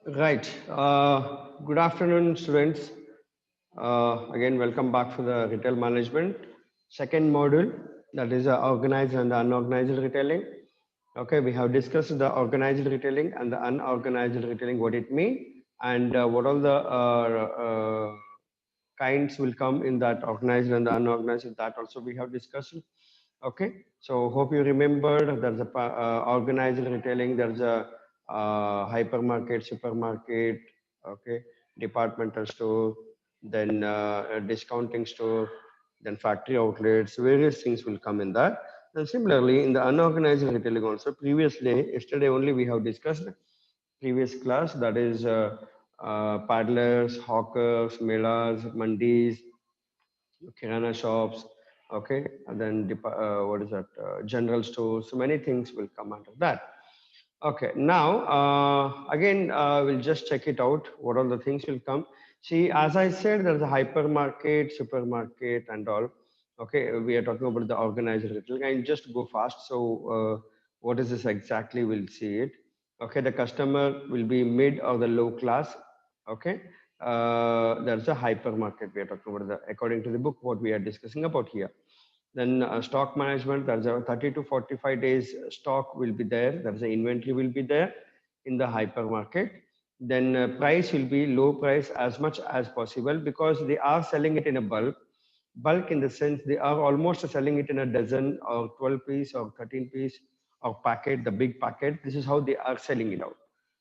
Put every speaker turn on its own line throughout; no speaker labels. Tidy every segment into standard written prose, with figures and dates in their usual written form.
Right. Good afternoon, students. Again, welcome back for the retail management second module, that is organized and the unorganized retailing. Okay, we have discussed the organized retailing and the unorganized retailing, what it means, and what all the kinds will come in that organized and the unorganized. That also we have discussed. Okay, so hope you remembered there's a organized retailing, there's a hypermarket, supermarket, okay, departmental store, then a discounting store, then factory outlets, various things will come in that. And similarly, in the unorganized retailing also, previously, yesterday only we have discussed previous class, that is paddlers, hawkers, melas, mandis, kirana shops, okay, and then what is that? General stores. So many things will come out of that. Okay, now again we'll just check it out. What all the things will come? See, as I said, there's a hypermarket, supermarket, and all. Okay, we are talking about the organized retail. I just go fast. So, what is this exactly? We'll see it. Okay, the customer will be mid or the low class. Okay, there's a hypermarket. We are talking about according to the book what we are discussing about here. Then stock management, there's a 30 to 45 days stock will be there. There's a inventory will be there in the hypermarket. Then price will be low price as much as possible because they are selling it in a bulk. Bulk in the sense they are almost selling it in a dozen or 12 piece or 13 piece or packet, the big packet. This is how they are selling it out.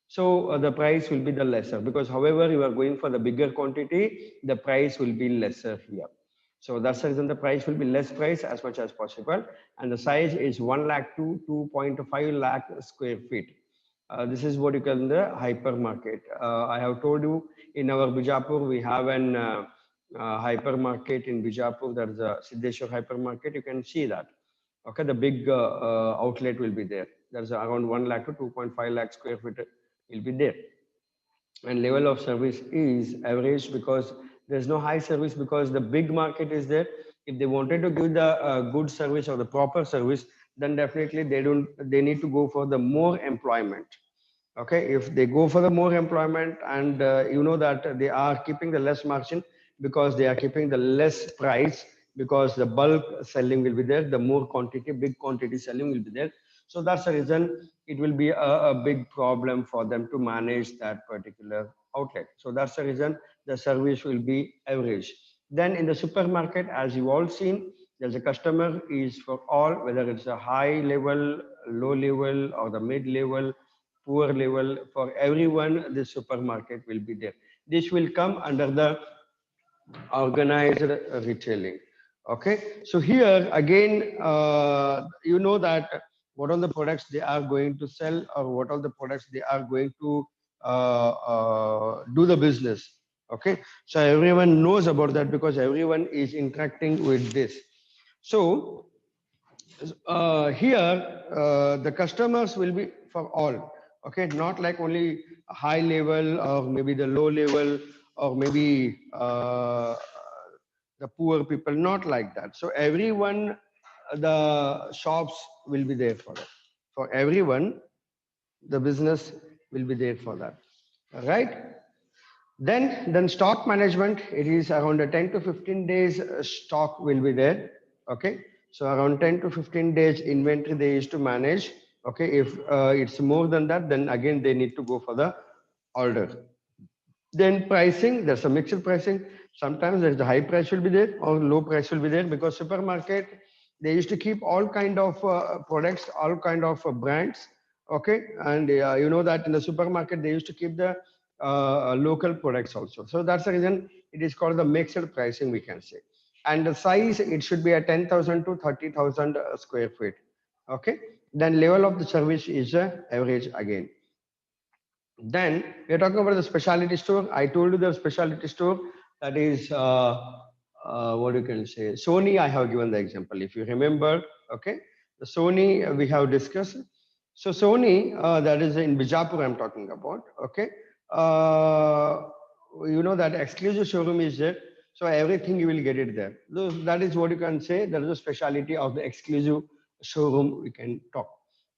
So the price will be the lesser because however you are going for the bigger quantity, the price will be lesser here. So that's the reason the price will be less price as much as possible. And the size is 1 lakh to 2.5 lakh square feet. This is what you call the hypermarket. I have told you in our Bijapur, we have an hypermarket in Bijapur. There's a Siddheshwar hypermarket. You can see that. Okay, the big outlet will be there. There's around 1 lakh to 2.5 lakh square feet will be there, and level of service is average because there's no high service because the big market is there. If they wanted to give the good service or the proper service, then definitely they need to go for the more employment. Okay, if they go for the more employment, and you know that they are keeping the less margin because they are keeping the less price, because the bulk selling will be there, the more quantity, big quantity selling will be there. So that's the reason it will be a big problem for them to manage that particular outlet. So that's the reason the service will be average. Then in the supermarket, as you all seen, there's a customer is for all, whether it's a high level, low level, or the mid level, poor level. For everyone, the supermarket will be there. This will come under the organized retailing. Okay, so here again, you know that what all the products they are going to sell or what all the products they are going to do the business. Okay, so everyone knows about that because everyone is interacting with this. So here the customers will be for all. Okay, not like only high level or maybe the low level or maybe the poor people, not like that. So everyone, the shops will be there for that. For everyone, the business will be there for that. All right. Then stock management, it is around a 10 to 15 days stock will be there. Okay, so around 10 to 15 days inventory they used to manage. Okay, if it's more than that, then again they need to go for the order. Then pricing, there's a mixed pricing. Sometimes there's the high price will be there or low price will be there because supermarket they used to keep all kind of products, all kind of brands. Okay, and you know that in the supermarket they used to keep the local products also. So that's the reason it is called the mixed pricing, we can say. And the size it should be a 10,000 to 30,000 square feet. Okay, then level of the service is average again. Then we are talking about the specialty store. I told you the specialty store, that is what you can say. Sony, I have given the example. If you remember, okay, the Sony we have discussed. So Sony, that is in Bijapur I'm talking about. Okay, uh, you know that exclusive showroom is there. So everything you will get it there. So that is what you can say. That is a specialty of the exclusive showroom we can talk.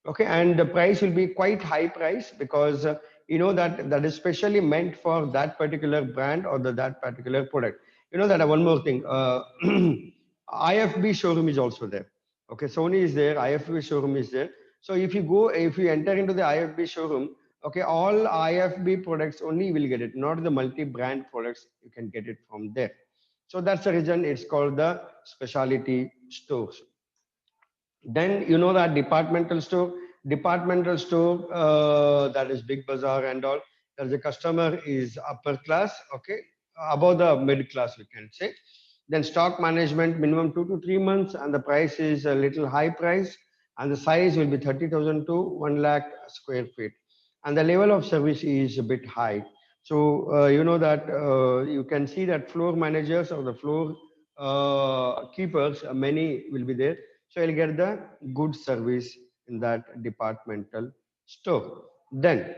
Okay, and the price will be quite high price because that is specially meant for that particular brand or that particular product. That one more thing, IFB showroom is also there. Okay, Sony is there, IFB showroom is there. So if you enter into the IFB showroom, okay, all IFB products only you will get it, not the multi-brand products. You can get it from there. So that's the reason it's called the specialty stores. Then that departmental store, that is big bazaar and all. There's a customer is upper class, okay, above the mid class we can say. Then stock management minimum 2 to 3 months, and the price is a little high price, and the size will be 30,000 to 1 lakh square feet, and the level of service is a bit high. So that you can see that floor managers or the floor keepers, many will be there. So you'll get the good service in that departmental store. Then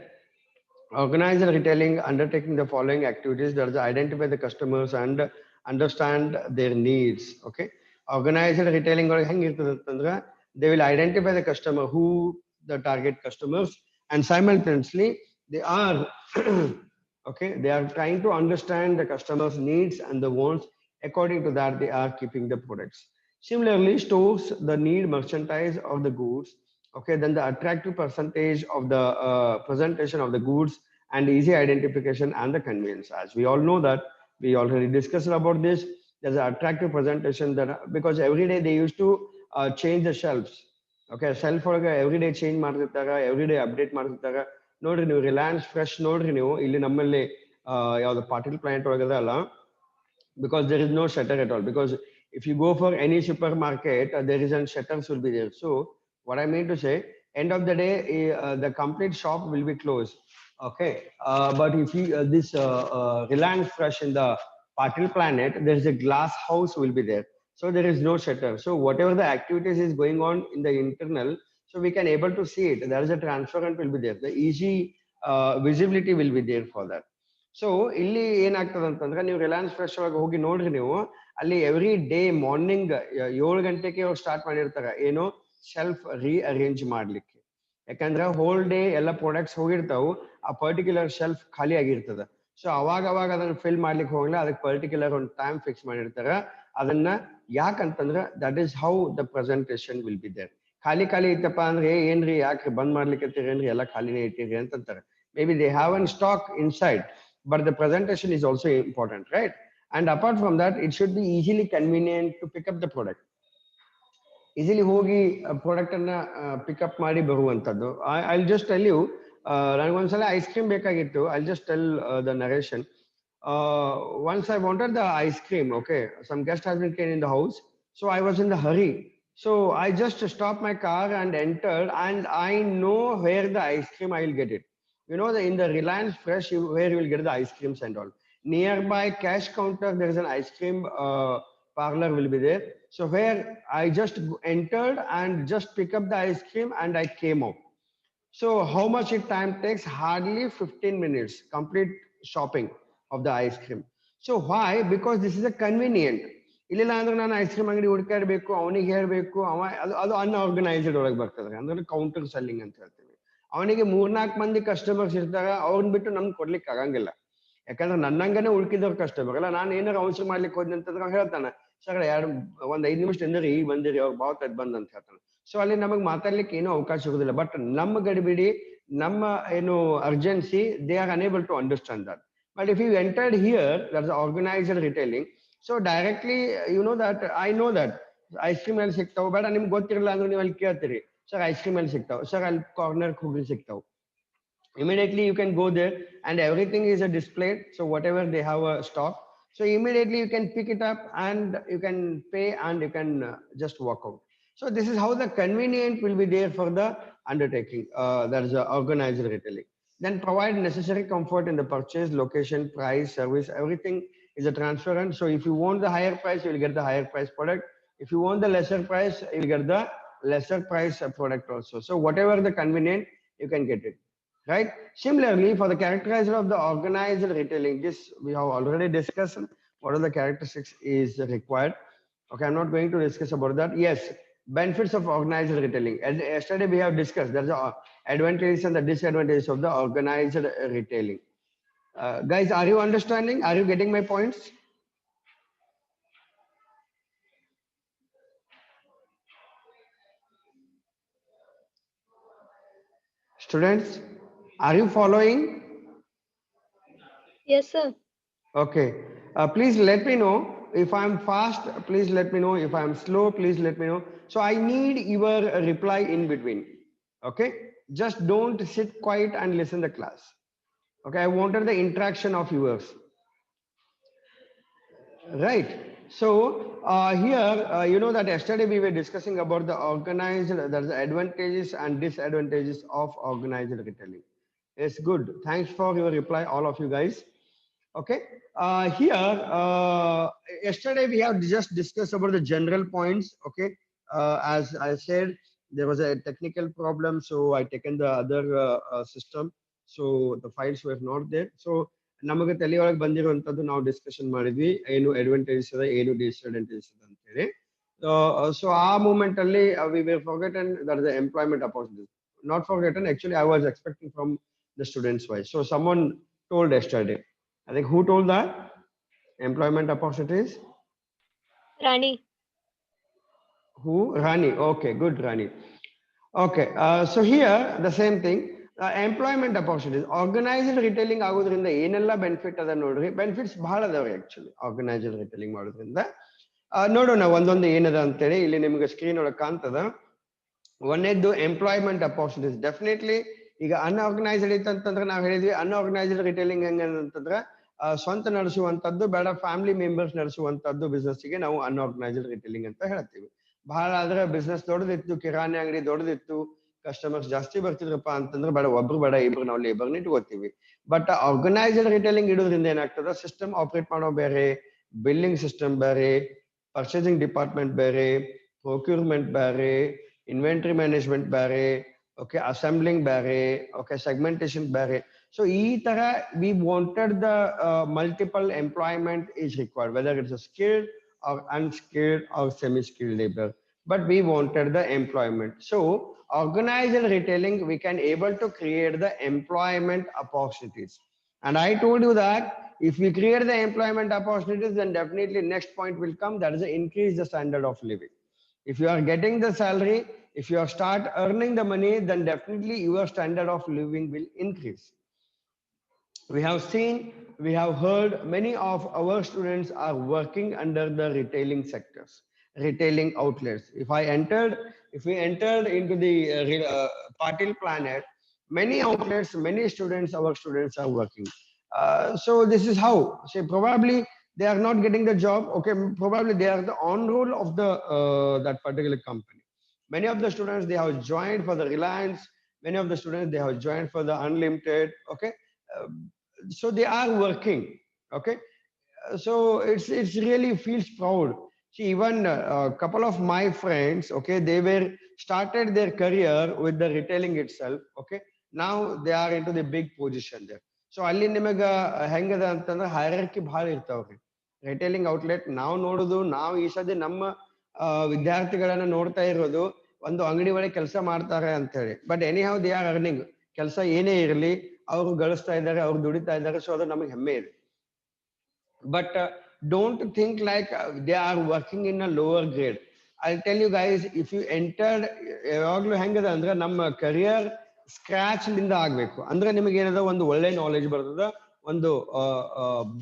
organized retailing undertaking the following activities. There is identify the customers and understand their needs. Okay, organized retailing ಒಳಗೆ ಹೆಂಗಿರ್ತದೆ ಅಂತಂದ್ರೆ they will identify the customer, who the target customers, and simultaneously they are okay, they are trying to understand the customers needs and the wants. According to that, they are keeping the products. Similarly, stores the need merchandise of the goods. Okay, then the attractive percentage of the presentation of the goods, and easy identification and the convenience. As we all know that we already discussed about this. There's an attractive presentation that, because every day they used to change the shelves. Okay, shelf ಒಳಗೆ every day change ಮಾಡ್ತಿರ್ತಾರ, every day update ಮಾಡ್ತಿರ್ತಾರ. ನೋಡ್ರಿ ನೀವು Reliance fresh ನೋಡ್ರಿ ನೀವು ಇಲ್ಲಿ ನಮ್ಮಲ್ಲಿ ಯಾವ್ದು ಪಾಟೀಲ್ ಪ್ಲಾಂಟ್ ಒಳಗದ ಅಲ್ಲ, because there is no shutter at all. Because if you go for any supermarket, there is a shutters will be there. So what I mean to say, end of the day, the complete shop will be closed. Okay, but if you this Reliance Fresh in the Patil Planet, there is a glass house will be there. So there is no shutter. So whatever the activities is going on in the internal, so we can able to see it. There is a transparent will be there. The easy visibility will be there for that. So ಇಲ್ಲಿ ಏನಾಗ್ತದೆ ಅಂತಂದ್ರೆ, ನೀವು Reliance fresh ಒಳಗೆ ಹೋಗಿ ನೋಡ್ರಿ, ನೀವು ಅಲ್ಲಿ every day morning 7 ಗಂಟೆಗೆ ಅವ್ರು ಸ್ಟಾರ್ಟ್ ಮಾಡಿರ್ತಾರೆ ಏನು ಶೆಲ್ಫ್ ರೀಅರೇಂಜ್ ಮಾಡ್ಲಿಕ್ಕೆ. ಯಾಕಂದ್ರೆ ಹೋಲ್ ಡೇ ಎಲ್ಲ ಪ್ರಾಡಕ್ಟ್ಸ್ ಹೋಗಿರ್ತಾವು, ಆ ಪರ್ಟಿಕ್ಯುಲರ್ ಶೆಲ್ಫ್ ಖಾಲಿ ಆಗಿರ್ತದೆ. ಸೊ ಅವಾಗ ಅದನ್ನ ಫಿಲ್ ಮಾಡ್ಲಿಕ್ಕೆ ಹೋಗಲ್ಲ, ಅದಕ್ಕೆ ಪರ್ಟಿಕ್ಯುಲರ್ ಒಂದು ಟೈಮ್ ಫಿಕ್ಸ್ ಮಾಡಿರ್ತಾರ. ಅದನ್ನ ಯಾಕಂತಂದ್ರೆ that is how the presentation will be there. ಖಾಲಿ ಇತ್ತಪ್ಪ ಅಂದ್ರೆ ಏನ್ರಿ ಯಾಕೆ ಬಂದ್ ಮಾಡ್ಲಿಕ್ಕೆ ಏನ್ರಿ ಎಲ್ಲ ಖಾಲಿನೇ ಇಟ್ಟಿರಿ ಅಂತಂತಾರೆ. Maybe they have an stock inside, but the presentation is also important, right? And apart from that, it should be easily convenient to pick up the product. Easily ಹೋಗಿ ಪ್ರಾಡಕ್ಟ್ ಅನ್ನ ಪಿಕಪ್ ಮಾಡಿ ಬರುವಂತದ್ದು. I'll just tell you, ನನಗೊಂದ್ಸಲ ice cream ಬೇಕಾಗಿತ್ತು. I'll just tell the narration. Once I wanted the ice cream, okay, some guest has been came in the house, so I was in the hurry. So I just stopped my car and entered, and I know where the ice cream I will get it. In the Reliance Fresh, where you will get the ice creams and all. Nearby cash counter, there is an ice cream parlor will be there. So where I just entered and just pick up the ice cream and I came out. So how much it time takes? Hardly 15 minutes, complete shopping of the ice cream. So why? Because this is a convenient. ಇಲ್ಲ ಅಂದ್ರೆ ನಾನು ice cream ಅಂಗಡಿ ಹುಡುಕಾಡ್ಬೇಕು, ಅವನಿಗೆ ಹೇಳ್ಬೇಕು, ಅದು unorganised ಒಳಗೆ ಬರ್ತದೆ. ಅಂದ್ರೆ ಕೌಂಟರ್ ಸೆಲ್ಲಿಂಗ್ ಅಂತ ಹೇಳ್ತೀವಿ. ಅವನಿಗೆ 3-4 ಮಂದಿ ಕಸ್ಟಮರ್ಸ್ ಇರ್ತಾರೆ, ಅವ್ರನ್ನ ಬಿಟ್ಟು ನಮ್ಗೆ ಕೊಡ್ಲಿಕ್ಕೆ ಆಗಂಗಿಲ್ಲ. ಯಾಕಂದ್ರೆ ನನ್ನಂಗನೆ ಉಳ್ಕಿದವ್ರ ಕಸ್ಟಮರ್ ಅಲ್ಲ. ನಾನು ಏನಾರು ಅವಸರ ಮಾಡ್ಲಿಕ್ಕೆ ಹೋದ್ ಅಂತಂದ್ರೆ ಹೇಳ್ತಾನೆ, ಸರ್ ಒಂದ್ 5 ನಿಮಿಷ ಎಂದ್ರಿ ಈಗ ಬಂದಿರಿ, ಅವ್ರು ಬಾವ್ ತದ್ ಬಂದ್ ಅಂತ ಹೇಳ್ತಾನೆ. ಸೊ ಅಲ್ಲಿ ನಮಗೆ ಮಾತಾಡ್ಲಿಕ್ಕೆ ಏನೂ ಅವಕಾಶ ಇರುವುದಿಲ್ಲ. ಬಟ್ ನಮ್ಮ ಗಡಿಬಿಡಿ, ನಮ್ಮ ಏನು urgency, they are unable to understand that. But if you entered here, that is organised retailing. So directly that I know that ice cream ಎಲ್ಲಿ ಸಿಗ್ತಾವ, ಬೇಡ ನಿಮ್ಗೆ ಗೊತ್ತಿರಲ್ಲ ಅಂದ್ರೆ ನೀವು ಅಲ್ಲಿ ಕೇಳ್ತೀರಿ, ಸರ್ ಐಸ್ ಕ್ರೀಮ್ ಎಲ್ಲಿ ಸಿಗ್ತಾವ, ಸರ್ ಅಲ್ಲಿ ಕಾರ್ನರ್ ಹೋಗಿ ಸಿಗ್ತಾವ. Immediately you can go there and everything is a displayed. So whatever they have a stock, so immediately you can pick it up and you can pay and you can just walk out. So this is how the convenient will be there for the undertaking. That is organized retailing. Then provide necessary comfort in the purchase, location, price, service, everything is a transparent. So if you want the higher price, you will get the higher price product. If you want the lesser price, you will get the lesser price product also. So whatever the convenient, you can get it. Right. Similarly, for the characterization of the organized retailing, this we have already discussed. What are the characteristics is required? Okay, I'm not going to discuss about that. Yes, benefits of organized retailing. As yesterday we have discussed, there's advantages and the disadvantages of the organized retailing. Guys, are you understanding? Are you getting my points? Students, are you following?
Yes, sir.
Okay. Please let me know if I'm fast. Please let me know if I'm slow. Please let me know. So I need your reply in between. Okay. Just don't sit quiet and listen the class. Okay. I wanted the interaction of yours. Right. So here, you know that yesterday we were discussing about the organized, there's the advantages and disadvantages of organized retailing. It's good. Thanks for your reply, all of you guys. Okay. Here, yesterday we have just discussed about the general points. Okay. As I said, there was a technical problem, so I taken the other system. So the files were not there. So ನಮಗೆ ತಲೆಯೊಳಗೆ ಬಂದಿರುವಂತದ್ದು ನಾವು discussion ಮಾಡಿದ್ವಿ ಏನು advantages ಇದೆ ಏನು disadvantages ಇದೆ ಅಂತ ಹೇಳಿ so ಆ ಮೂಮೆಂಟ್ ಅಲ್ಲಿ we were forgotten that is employment opportunities not forgotten actually I was expecting from the students wise so someone told yesterday. I think who told that? Employment opportunities?
Rani.
Who? Rani. Okay, good, Rani. Okay, so here the same thing. Employment opportunities. Organized retailing ಆಗೋದ್ರಿಂದ ಏನೆಲ್ಲ benefit ಅದ ನೋಡ್ರಿ benefits ಬಹಳ ಅದಾವ್ರಿ actually organised retailing ಮಾಡೋದ್ರಿಂದ ನೋಡೋಣ ಒಂದೊಂದು ಏನದ ಅಂತೇಳಿ ಇಲ್ಲಿ ನಿಮ್ಗೆ ಸ್ಕ್ರೀನ್ ಒಳಗೆ ಕಾಣ್ತದ ಒಂದೇದ್ದು ಎಂಪ್ಲಾಯ್ಮೆಂಟ್ ಅಪಾರ್ಚುನಿಟೀಸ್ ಡೆಫಿನೆಟ್ಲಿ ಈಗ ಅನ್ಆರ್ಗನೈಸ್ಡ್ ಇತ್ತಂತಂದ್ರೆ ನಾವು ಹೇಳಿದ್ವಿ ಅನ್ಆರ್ಗನೈಸ್ಡ್ ರಿಟೇಲಿಂಗ್ ಹೆಂಗಂತಂದ್ರೆ ಸ್ವಂತ ನಡೆಸುವಂತದ್ದು ಬೇಡ ಫ್ಯಾಮಿಲಿ ಮೆಂಬರ್ಸ್ ನಡೆಸುವಂತದ್ದು ಬಿಸ್ನೆಸ್ಗೆ ನಾವು ಅನ್ಆರ್ಗನೈಸ್ಡ್ ರಿಟೇಲಿಂಗ್ ಅಂತ ಹೇಳ್ತೀವಿ ಬಹಳ ಆದ್ರೆ ಬಿಸ್ನೆಸ್ ದೊಡ್ಡದಿತ್ತು ಕಿರಾಣಿ ಅಂಗಡಿ ದೊಡ್ಡದಿತ್ತು ಕಸ್ಟಮರ್ಸ್ ಜಾಸ್ತಿ ಬರ್ತಿದ್ರಪ್ಪ ಅಂತಂದ್ರೆ ಬೇಡ ಒಬ್ರು ಬೇಡ ಇಬ್ರು ನಾವು ಲೇಬರ್ನ ಇಟ್ಕೋತೀವಿ ಬಟ್ ಆರ್ಗನೈಸ್ಡ್ ರಿಟೇಲಿಂಗ್ ಇಡೋದ್ರಿಂದ ಏನಾಗ್ತದ ಸಿಸ್ಟಮ್ ಆಪರೇಟ್ ಮಾಡೋ ಬೇರೆ ಬಿಲ್ಲಿಂಗ್ ಸಿಸ್ಟಮ್ ಬೇರೆ ಪರ್ಚೇಸಿಂಗ್ ಡಿಪಾರ್ಟ್ಮೆಂಟ್ ಬೇರೆ ಪ್ರೊಕ್ಯೂರ್ಮೆಂಟ್ ಬೇರೆ ಇನ್ವೆಂಟರಿ ಮ್ಯಾನೇಜ್ಮೆಂಟ್ ಬೇರೆ okay assembling bare okay segmentation bare so tara we wanted the multiple employment is required whether it's a skilled or unskilled or semi skilled labor but we wanted the employment so organized retailing we can able to create the employment opportunities and I told you that if we create the employment opportunities then definitely next point will come that is increase the standard of living if you are getting the salary if you start earning the money then definitely your standard of living will increase we have seen we have heard many of our students are working under the retailing sectors retailing outlets if we entered into the Patil planet many outlets many students our students are working so this is how say probably they are not getting the job okay probably they are the on roll of the that particular company many of the students they have joined for the Reliance many of the students they have joined for the Unlimited okay uh, so they are working okay so it's really feels proud see even a couple of my friends okay they were started their career with the retailing itself okay now they are into the big position there so ಅಲ್ಲಿ ನಿಮಗ ಹೆಂಗದ ಅಂತಂದ್ರೆ hierarchy ಬಹಳ ಇರ್ತಾವ್ರಿ retailing outlet ನಾವು ನೋಡುದು ನಾವು ಈ ಸದ್ಯ ನಮ್ಮ ವಿದ್ಯಾರ್ಥಿಗಳನ್ನ ನೋಡ್ತಾ ಇರೋದು ಒಂದು ಅಂಗಡಿ ಒಳಗೆ ಕೆಲಸ ಮಾಡ್ತಾರೆ ಅಂತ ಹೇಳಿ but any how they are earning ಕೆಲಸ ಏನೇ ಇರಲಿ ಅವರು ಗಳಿಸ್ತಾ ಇದ್ದಾರೆ ಅವ್ರು ದುಡಿತಾ ಇದ್ದಾರೆ ಸೊ ಅದು ನಮಗೆ ಹೆಮ್ಮೆ ಇದೆ but don't think like they are working in a lower grade I'll tell you guys if you entered ಯಾವಾಗ್ಲೂ ಹೆಂಗದ ಅಂದ್ರೆ ನಮ್ಮ ಕರಿಯರ್ ಸ್ಕ್ರಾಚ್ ಲಿಂದ ಆಗ್ಬೇಕು ಅಂದ್ರೆ ನಿಮಗೆ ಏನದ ಒಂದು ಒಳ್ಳೆ ನಾಲೆಜ್ ಬರ್ತದ ಒಂದು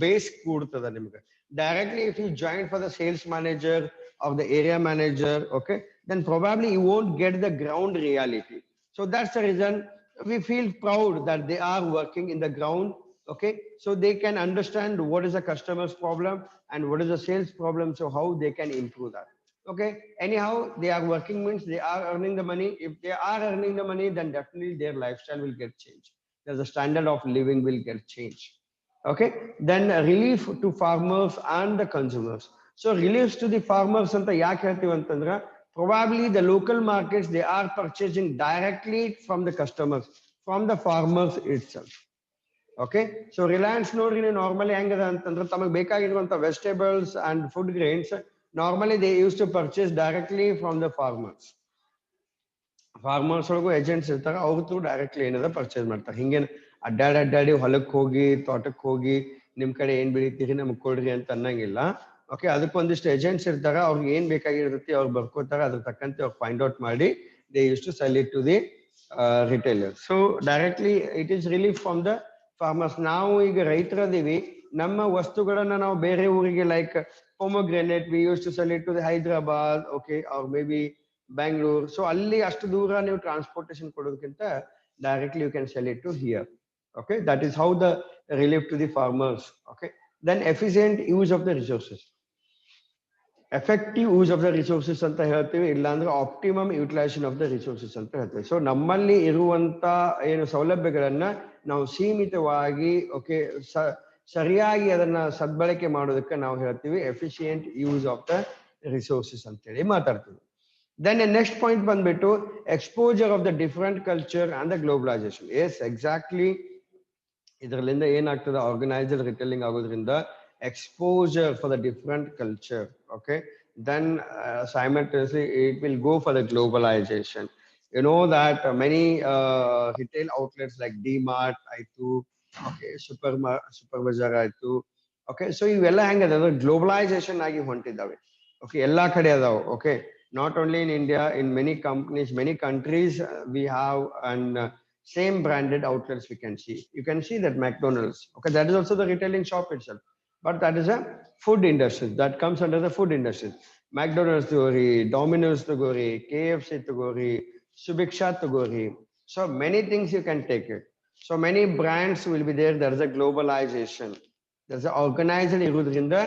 ಬೇಸ್ ಕೂಡ್ತದ ನಿಮ್ಗೆ directly if you join for the sales manager or the area manager okay then probably you won't get the ground reality so that's the reason we feel proud that they are working in the ground okay so they can understand what is the customer's problem and what is the sales problem so how they can improve that okay anyhow they are working means they are earning the money if they are earning the money then definitely their lifestyle will get changed there's a standard of living will get changed okay then relief to farmers and the consumers so reliefs to the farmers anta yaake ಹೇಳ್ತೀವಿ ಅಂತಂದ್ರೆ probably the local markets they are purchasing directly from the customers from the farmers itself okay so Reliance ನೋಡ್ರಿ ನೀವು normally ಹೆಂಗದ ಅಂತಂದ್ರೆ ತಮಗೆ ಬೇಕಾಗಿರುವಂತ vegetables and food grains normally they used to purchase directly from the farmers farmers ಒಳಗೂ agents ಇರ್ತಾರೆ, ಅವ್ರ through directly ಏನದ ಪರ್ಚೇಸ್ ಮಾಡ್ತಾರೆ. ಹಿಂಗೇನು ಅಡ್ಡಾಡಿ ಹೊಲಕ್ಕೆ ಹೋಗಿ ತೋಟಕ್ಕೆ ಹೋಗಿ ನಿಮ್ಮ ಕಡೆ ಏನು ಬೆಳಿತೀರಿ ನಮ್ಗೆ ಕೊಡ್ರಿ ಅಂತ ಅನ್ನಂಗಿಲ್ಲ. ಓಕೆ, ಅದಕ್ಕೊಂದಿಷ್ಟು ಏಜೆಂಟ್ಸ್ ಇರ್ತಾರೆ, ಅವ್ರಿಗೆ ಏನು ಬೇಕಾಗಿರ್ತೈತಿ ಅವ್ರು ಬರ್ಕೋತಾರೆ, ಅದ್ರ ತಕ್ಕಂತೆ ಅವ್ರು ಫೈಂಡ್ ಔಟ್ ಮಾಡಿ they use to sell it to the retailer. So directly it is relief from the farmers. ನಾವು ಈಗ ರೈತರದೀವಿ, ನಮ್ಮ ವಸ್ತುಗಳನ್ನ ನಾವು ಬೇರೆ ಊರಿಗೆ like pomegranate we used to sell it to the Hyderabad, okay, or maybe Bangalore. So ಅಲ್ಲಿ ಅಷ್ಟು ದೂರ ನೀವು transportation ಕೊಡೋದಕ್ಕಿಂತ directly you can sell it to here. Okay, that is how the relief to the farmers. Okay, then efficient use of the resources. Effective use of the resources ಅಂತ ಹೇಳ್ತೀವಿ, ಇಲ್ಲಾಂದ್ರೆ optimum utilisation of the resources ಅಂತ ಹೇಳ್ತೀವಿ. So ನಮ್ಮಲ್ಲಿ ಇರುವಂತ ಏನು ಸೌಲಭ್ಯಗಳನ್ನ ನಾವು ಸೀಮಿತವಾಗಿ ಓಕೆ ಸರಿಯಾಗಿ ಅದನ್ನ ಸದ್ಬಳಕೆ ಮಾಡೋದಕ್ಕೆ ನಾವು ಹೇಳ್ತೀವಿ efficient use of the resources ಅಂತೇಳಿ ಮಾತಾಡ್ತೀವಿ. ದೆನ್ ನೆಕ್ಸ್ಟ್ ಪಾಯಿಂಟ್ ಬಂದ್ಬಿಟ್ಟು exposure of the different culture and the globalisation. Yes exactly, ಇದರಲ್ಲಿಂದ ಏನಾಗ್ತದೆ, ಆರ್ಗನೈಸ್ಡ್ ರಿಟೇಲಿಂಗ್ ಆಗೋದ್ರಿಂದ exposure for the different culture. Okay, then simultaneously it will go for the globalization. You know that many retail outlets like DMart aitu, okay, super bazaar aitu, okay, so ಇವೆಲ್ಲ ಹೆಂಗದ globalisation ಆಗಿ ಹೊಂಟಿದ್ದಾವೆ. Okay, ಎಲ್ಲಾ ಕಡೆ ಅದಾವ. Okay, not only in India, in many companies, many countries, we have and same branded outlets we can see. You can see that McDonald's, okay, that is also the retailing shop itself, but that is a food industry, that comes under the food industry. McDonald's tagori, Domino's tagori, KFC tagori, Subiksha tagori. So many things you can take it. So many brands will be there. There is a globalization. There's a organized ಇರುವುದರಿಂದ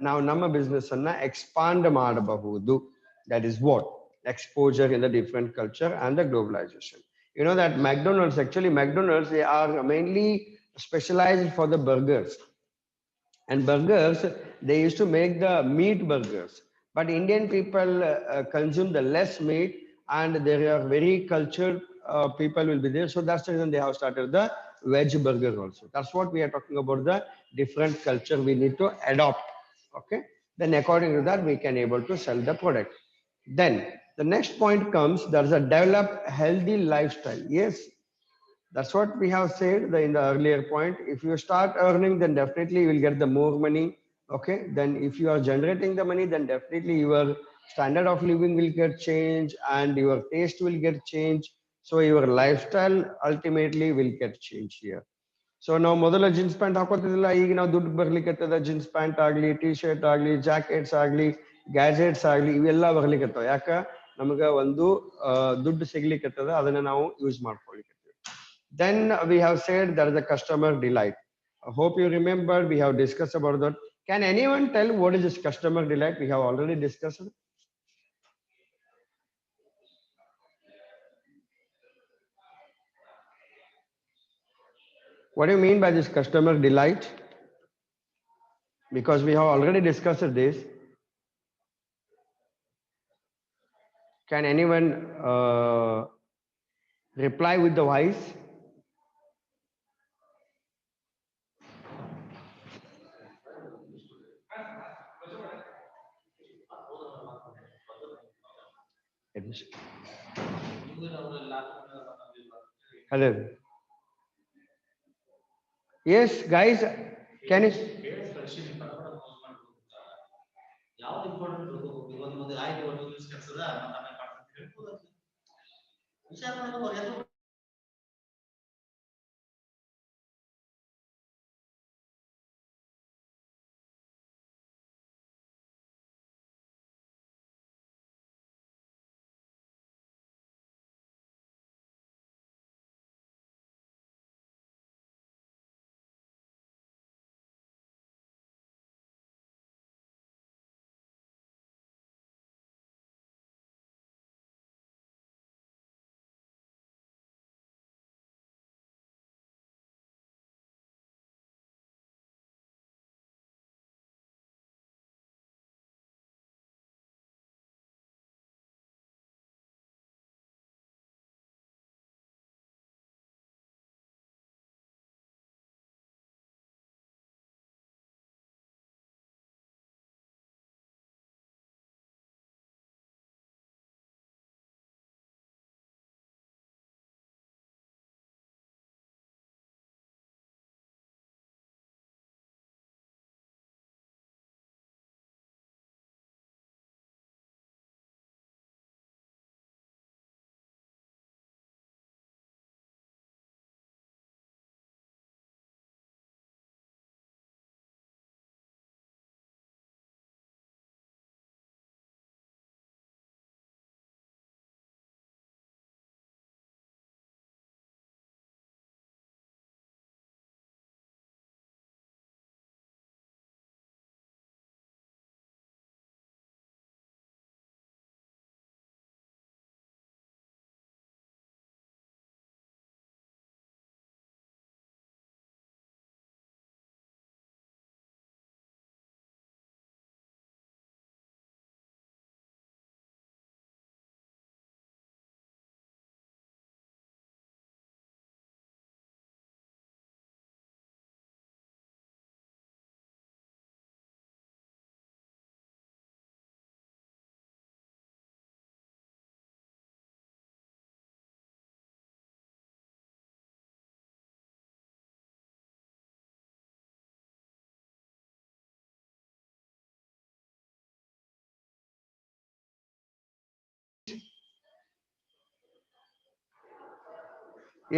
ನಾವು ನಮ್ಮ business ಅನ್ನ expand ಮಾಡಬಹುದು. That is what exposure in the different culture and the globalization. You know that McDonald's, actually McDonald's, they are mainly specialized for the burgers. And burgers, they used to make the meat burgers, but Indian people consume the less meat, and there are very cultured people will be there. So that's the reason they have started the veg burger also. That's what we are talking about, the different culture we need to adopt. Okay, then according to that we can able to sell the product. Then the next point comes, there's a develop healthy lifestyle. Yes, that's what we have said in the earlier point. If you start earning, then definitely you will get the more money. Okay. Then if you are generating the money, then definitely your standard of living will get changed and your taste will get changed. So your lifestyle ultimately will get changed here. So ನಾವು ಮೊದಲ jeans pant ಹಾಕೋತಿದ್ದಿಲ್ಲ, ಈಗ ನಾವು ದುಡ್ಡು ಬರ್ಲಿಕ್ಕತ್ತದ, jeans pant ಆಗ್ಲಿ, T shirt ಆಗ್ಲಿ, jackets ಆಗ್ಲಿ, gadgets ಆಗ್ಲಿ, ಇವೆಲ್ಲ ಬರ್ಲಿಕ್ಕತ್ತವ. ಯಾಕ? ನಮಗ ಒಂದು ದುಡ್ಡು ಸಿಗ್ಲಿಕ್ಕತ್ತದ, ಅದನ್ನ ನಾವು use ಮಾಡ್ಕೊಳ್ಲಿಕ್ಕೆ. Then we have said there is a customer delight. I hope you remember we have discussed about that. Can anyone tell what is this customer delight? We have already discussed. What do you mean by this customer delight? Because we have already discussed this. Can anyone reply with the voice? Hello. Yes, guys, can you? ಯಾವ್ದು important ಒಂದು ಆಯ್ತು ಒಂದು news ಕೆಲ್ಸದ ಮತ್ತೆ ಆಮೇಲೆ ಮಾಡ್ತೀನಿ ಹೇಳ್ಬೋದು ವಿಚಾರ ಮಾಡೋದು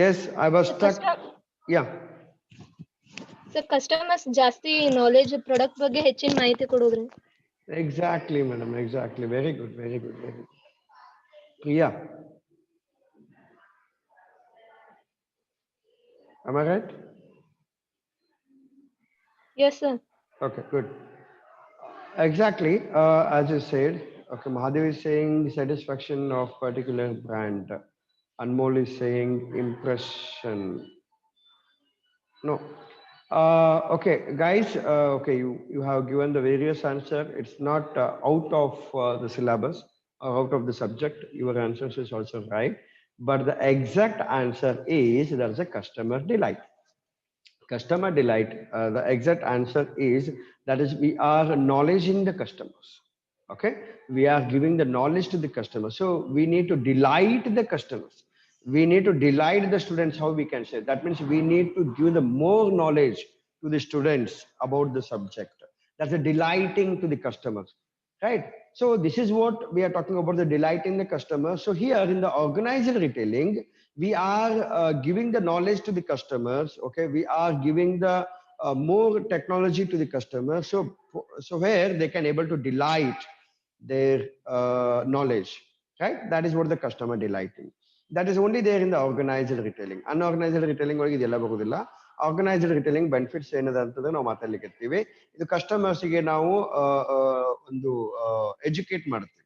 Yes, I was
So
stuck. Yeah.
Customers ಜಾಸ್ತಿ ನಾಲೆಜ್ ಪ್ರಾಡಕ್ಟ್ ಬಗ್ಗೆ ಹೆಚ್ಚಿನ ಮಾಹಿತಿ ಕೊಡೋದ್ರಿ.
Exactly, madam. Exactly. Very good. Very good. Very good. Priya, am I right?
Yes, sir.
Okay, good. Exactly. As you said, okay, Mahadev is saying satisfaction of particular brand. Anmol is saying impression. No. Okay, guys. Okay, you have given the various answer. It's not out of the syllabus or out of the subject. Your answers is also right, but the exact answer is there's a customer delight. Customer delight, the exact answer is that is we are acknowledging the customers. Okay, we are giving the knowledge to the customer, so we need to delight the customers, we need to delight the students. How we can say that means we need to give the more knowledge to the students about the subject. That's a delighting to the customers, right? So this is what we are talking about, the delighting the customer. So here in the organized retailing, we are giving the knowledge to the customers. Okay, we are giving the more technology to the customer, so where they can able to delight their knowledge, right? That is what the customer delighting. That is only there in the organized retailing. Unorganized retailing ಒಳಗೆ ಇದೆಲ್ಲ ಬರುವುದಿಲ್ಲ. Organised retailing benefits ಏನಿದೆ ಅಂತಂದ್ರೆ ನಾವು ಮಾತಾಡ್ಲಿಕ್ಕೆ ಇದು ಕಸ್ಟಮರ್ಸ್ಗೆ ನಾವು ಒಂದು ಎಜುಕೇಟ್ ಮಾಡ್ತೀವಿ.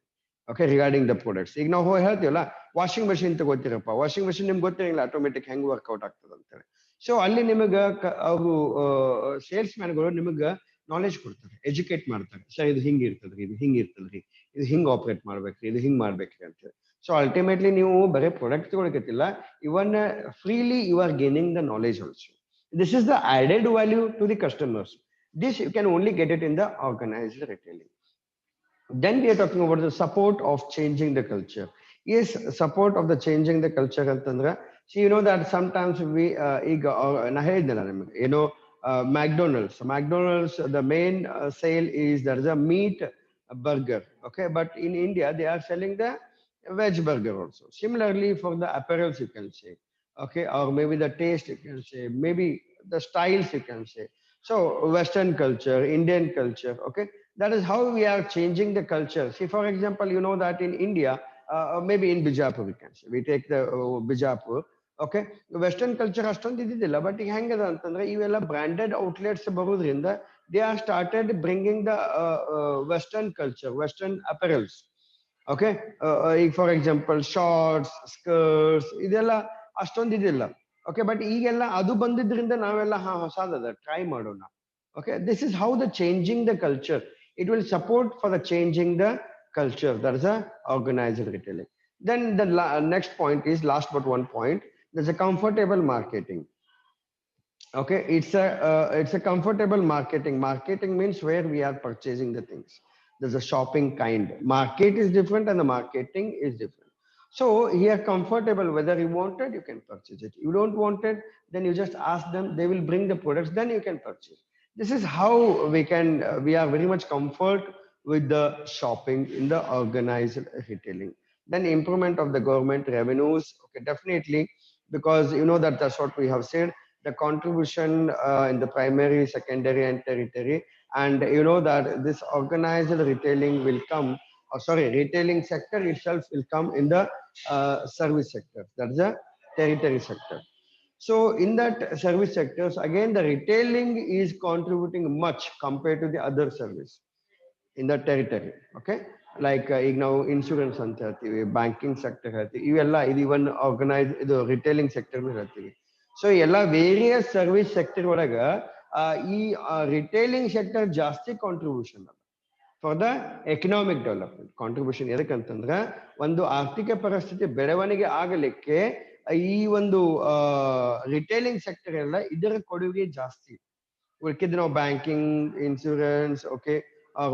Okay, regarding the products. ಈಗ ನಾವು ಹೇಳ್ತೀವಲ್ಲ, ವಾಷಿಂಗ್ ಮಷಿನ್ ತಗೋತೀರಪ್ಪ, ವಾಷಿಂಗ್ ಮಷಿನ್ ನಿಮ್ಗೆ ಗೊತ್ತಿರಂಗಿಲ್ಲ ಆಟೋಮೆಟಿಕ್ ಹೆಂಗ್ ವರ್ಕೌಟ್ ಆಗ್ತದೆ ಅಂತೇಳಿ. ಸೊ ಅಲ್ಲಿ ನಿಮಗೆ ಅವರು ಸೇಲ್ಸ್ ಮ್ಯಾನ್ಗಳು ನಿಮಗೆ ನಾಲೆಜ್ ಕೊಡ್ತಾರೆ, ಎಜುಕೇಟ್ ಮಾಡ್ತಾರೆ. ಸರ್ ಇದು ಹಿಂಗ್ ಇರ್ತದ್ರಿ, ಇದು ಹಿಂಗ್ ಇರ್ತದ್ರಿ, ಇದು ಹಿಂಗ್ ಆಪರೇಟ್ ಮಾಡ್ಬೇಕ್ರಿ, ಇದು ಹಿಂಗ್ ಮಾಡ್ಬೇಕ್ರಿ ಅಂತೇಳಿ. ಸೊ ಅಲ್ಟಿಮೇಟ್ಲಿ ನೀವು ಬರೀ ಪ್ರಾಡಕ್ಟ್ ತಗೊಳಕತ್ತಿಲ್ಲ, even freely you are gaining the knowledge also. This is the added value to the customers. This you can only get it in the organized retailing. Then we are talking about the support of changing the culture. Yes, support of the changing the culture ಅಂತಂದ್ರೆ, see, you know that sometimes we ಈಗ ನಾ ಹೇಳಿದ್ನಲ್ಲ ನಿಮಗೆ, McDonald's the main sale is there is a meat burger. Okay, but in India they are selling the veg burger also. Similarly for the apparels you can say, okay, or maybe the taste you can say, maybe the styles you can say. So Western culture, Indian culture, okay, that is how we are changing the culture. See, for example, you know that in India, maybe in Bijapur we can say, we take the Bijapur. Okay, Western culture ಅಷ್ಟೊಂದು ಇದ್ದಿದ್ದಿಲ್ಲ, but ಈಗ ಹೆಂಗದ ಅಂತಂದ್ರೆ ಇವೆಲ್ಲ branded outlets ಬರೋದ್ರಿಂದ they are started bringing the western culture, western apparels. Okay, ಈಗ for example shorts, skirts ಇದೆಲ್ಲ ಅಷ್ಟೊಂದು ಇದಿಲ್ಲ. ಓಕೆ, ಬಟ್ ಈಗೆಲ್ಲ ಅದು ಬಂದಿದ್ರಿಂದ ನಾವೆಲ್ಲ ಹೊಸದ ಟ್ರೈ ಮಾಡೋಣ. Okay, this is how the changing the culture, it will support for the changing the culture. That is a organized retailing. Then the next point is last but one point, there's a comfortable marketing. Okay, it's a comfortable marketing. Marketing means where we are purchasing the things. There's a shopping kind. Market is different and the marketing is different. So here comfortable, whether you want it, you can purchase it. You don't want it, then you just ask them, they will bring the products, then you can purchase. This is how we can, we are very much comfort with the shopping in the organized retailing. Then improvement of the government revenues, okay, definitely, because you know that that's what we have said, the contribution in the primary, secondary, and tertiary. And you know that this organized retailing will come, or sorry, retailing sector itself will come in the service sector. That's the tertiary sector. So in that service sectors, again, the retailing is contributing much compared to the other service in the territory. Okay, like ಈಗ ನಾವು insurance ಅಂತ ಹೇಳ್ತೀವಿ, banking sector ಹೇಳ್ತೀವಿ, ಇವೆಲ್ಲ ಇದು even organise ಇದು retailing sector ಹೇಳ್ತೀವಿ. So ಎಲ್ಲ ವೇರಿಯಸ್ ಸರ್ವಿಸ್ ಸೆಕ್ಟರ್ ಒಳಗ ಈ ರಿಟೇಲಿಂಗ್ ಸೆಕ್ಟರ್ ಜಾಸ್ತಿ ಕಾಂಟ್ರಿಬ್ಯೂಷನ್ ಅದ for the economic development. Contribution ಎದಕ್ಕಂತಂದ್ರೆ ಒಂದು ಆರ್ಥಿಕ ಪರಿಸ್ಥಿತಿ ಬೆಳವಣಿಗೆ ಆಗಲಿಕ್ಕೆ ಈ ಒಂದು ರಿಟೇಲಿಂಗ್ ಸೆಕ್ಟರ್ ಎಲ್ಲ ಇದರ ಕೊಡುಗೆ ಜಾಸ್ತಿ. ಉಳ್ಕಿದ್ ನಾವು banking, insurance, okay,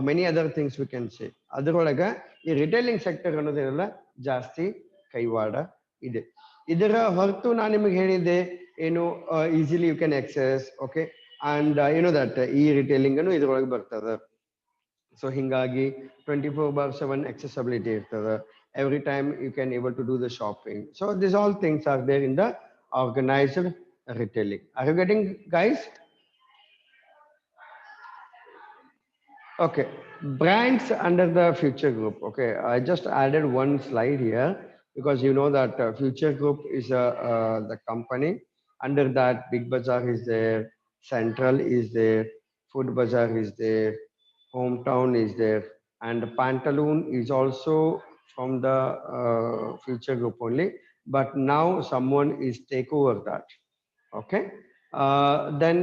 many other things we can say, ಅದರೊಳಗ ಈ ರಿಟೇಲಿಂಗ್ ಸೆಕ್ಟರ್ ಅನ್ನೋದೇನೆಲ್ಲ ಜಾಸ್ತಿ ಕೈವಾಡ ಇದೆ. ಇದರ ಹೊರತು ನಾನು ನಿಮಗೆ ಹೇಳಿದ್ದೆ ಏನು, easily you can access. Okay, and ಏನೋ ದಟ್ ಈ ರಿಟೇಲಿಂಗ್ ಅನ್ನು ಇದ್ರೊಳಗೆ ಬರ್ತದೆ. ಸೊ ಹಿಂಗಾಗಿ 24/7 accessibility ಇರ್ತದೆ. Every time you can able to do the shopping. So these all things are there in the organized retailing. Are you getting, guys? Okay, brands under the Future Group. Okay, I just added one slide here because you know that Future Group is the company. Under that, Big Bazaar is there, Central is there, Food Bazaar is there, Hometown is there, and Pantaloon is also from the Future Group only. But now someone is take over that. Okay. Then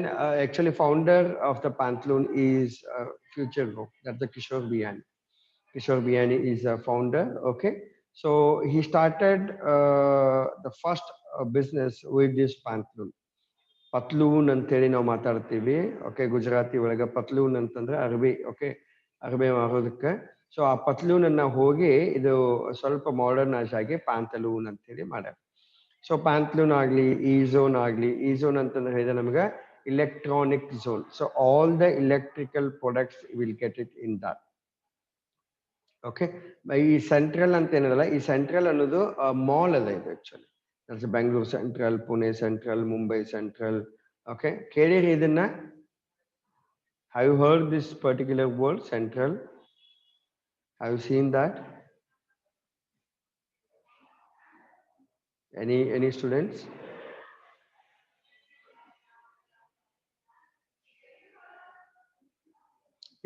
actually founder of the Pantaloon is Future Group. That's the Kishore Biyani. Kishore Biyani is a founder. Okay. So he started the first business with this Pantaloon. ಪತ್ಲೂನ್ ಅಂತೇಳಿ ನಾವು ಮಾತಾಡ್ತೀವಿ. Okay, Gujarati ಒಳಗೆ ಪತ್ಲೂನ್ ಅಂತಂದ್ರೆ ಅರ್ಬಿ. Okay, ಅರ್ಬಿ ಮಾರೋದಕ್ಕೆ. So ಆ ಪತ್ಲೂನ್ ಅನ್ನ ಹೋಗಿ ಇದು ಸ್ವಲ್ಪ ಮಾಡರ್ನೈಸ್ ಆಗಿ ಪ್ಯಾಂತಲೂನ್ ಅಂತೇಳಿ ಮಾಡ್ಯಾರ. ಸೊ ಪ್ಯಾಂತ್ಲೂನ್ ಆಗಲಿ, ಈ ಝೋನ್ ಆಗಲಿ, ಈ ಝೋನ್ ಅಂತಂದ್ರೆ ಹೇಳಿದ್ರೆ ನಮ್ಗೆ electronic zone. So all the electrical products will get it in that. Okay, ಈ ಸೆಂಟ್ರಲ್ ಅಂತ ಏನದಲ್ಲ, ಈ ಸೆಂಟ್ರಲ್ ಅನ್ನೋದು ಮಾಲ್ ಅದ ಇದು actually. That's Bengaluru Central, Pune Central, Mumbai Central. Okay, ಕೇಳಿರಿ ಇದನ್ನ? Have you heard this particular word Central? Have you seen that? Any students?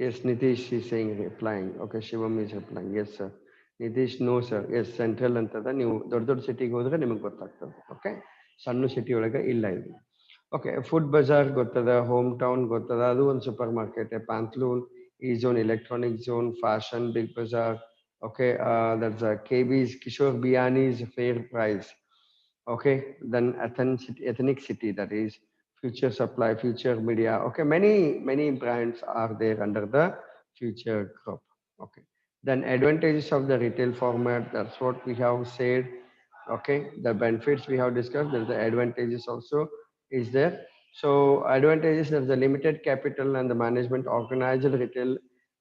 Yes, Nitish is saying replying. Okay, Shivam is replying. Yes, sir. Nitish, no, sir. Yes, central ಅಂತದ ನೀವು ದೊಡ್ಡ ದೊಡ್ಡ ಸಿಟಿಗೆ ಹೋದ್ರೆ ನಿಮಗೆ ಗೊತ್ತಾಗ್ತದೆ. ಓಕೆ, ಸಣ್ಣ ಸಿಟಿ ಒಳಗೆ ಇಲ್ಲ ಇದು. ಓಕೆ, ಫುಡ್ ಬಜಾರ್ ಗೊತ್ತದ, ಹೋಮ್ ಟೌನ್ ಗೊತ್ತದ, ಅದು ಒಂದು ಸೂಪರ್ ಮಾರ್ಕೆಟ್. ಪ್ಯಾಂತ್ಲೂನ್ ಈ zone, electronic zone, fashion Big Bazaar. Okay, that's KB's Kishore Biyani's Fair Price. Okay, then ethnic city, that is Future Supply, Future Media. Okay, many brands are there under the Future Group. Okay, then advantages of the retail format, that's what we have said. Okay, the benefits we have discussed, there's the advantages also is there. So advantages, there's the limited capital and the management. Organized retail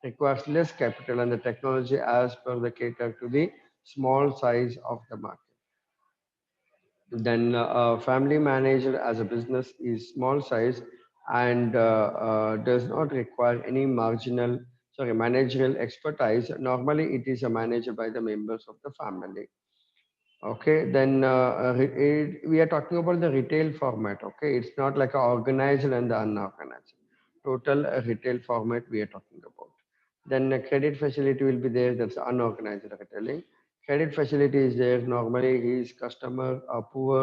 requires less capital and the technology as per the cater to the small size of the market. Then family manager as a business is small size and does not require any managerial expertise. Normally it is managed by the members of the family. Okay, then we are talking about the retail format. Okay, it's not like a organized and the unorganized. Total retail format we are talking about. Then credit facility will be there. That's unorganized retailing. Credit facility is there. Normally, his customer are poor.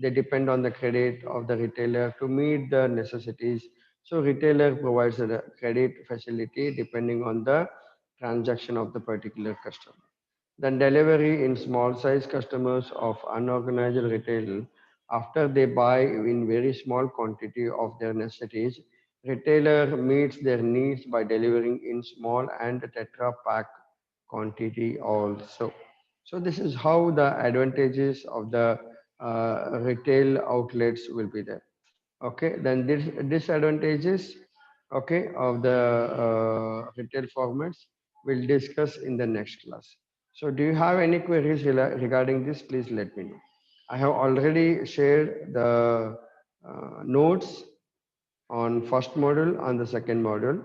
They depend on the credit of the retailer to meet the necessities. So retailer provides a credit facility depending on the transaction of the particular customer. Then delivery in small size customers of unorganized retail, after they buy in very small quantity of their necessities, retailer meets their needs by delivering in small and tetra pack quantity also. So this is how the advantages of the retail outlets will be there. Okay, then this disadvantages, okay, of the retail formats we'll discuss in the next class. So do you have any queries regarding this? Please let me know. I have already shared the notes on first module and the second module.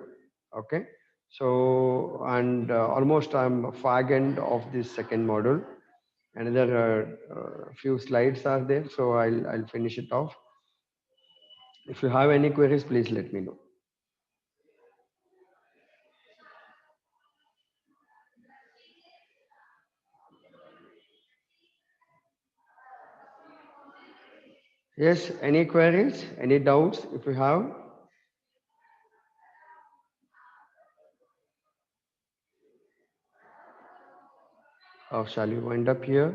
Okay, so and almost I'm fag end of this second module. Another few slides are there, so I'll finish it off. If you have any queries, please let me know. Yes, any queries, any doubts if you have? Or shall we wind up here?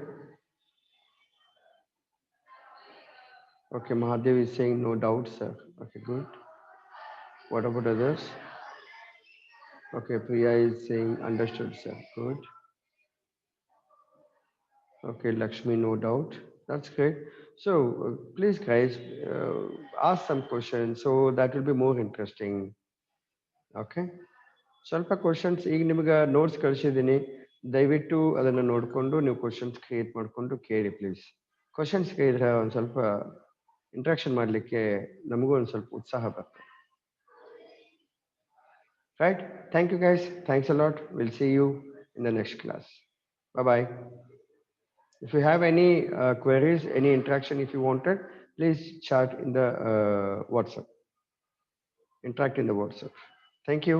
Okay, Mahadev is saying no doubts, sir. Okay, good. What about others? Okay, Priya is saying understood, sir. Good. Okay, Lakshmi, no doubt. That's great. So please, guys, ask some questions. So that will be more interesting. Okay. ಸ್ವಲ್ಪ questions ಈಗ ನಿಮ್ಗೆ notes ಕಳಿಸಿದ್ದೀನಿ. ದಯವಿಟ್ಟು ಅದನ್ನು ನೋಡಿಕೊಂಡು ನೀವು questions create ಮಾಡಿಕೊಂಡು ಕೇಳಿ please. ಕ್ವಶನ್ಸ್ಗೆ ಇದ್ರೆ ಒಂದು ಸ್ವಲ್ಪ ಇಂಟ್ರಾಕ್ಷನ್ ಮಾಡಲಿಕ್ಕೆ ನಮಗೂ ಒಂದು ಸ್ವಲ್ಪ ಉತ್ಸಾಹ ಬರ್ತದೆ. Right? Thank you guys. Thanks a lot. We'll see you in the next class. Bye bye. If you have any queries, any interaction, if you wanted, please chat in the WhatsApp. Interact in the WhatsApp. Thank you.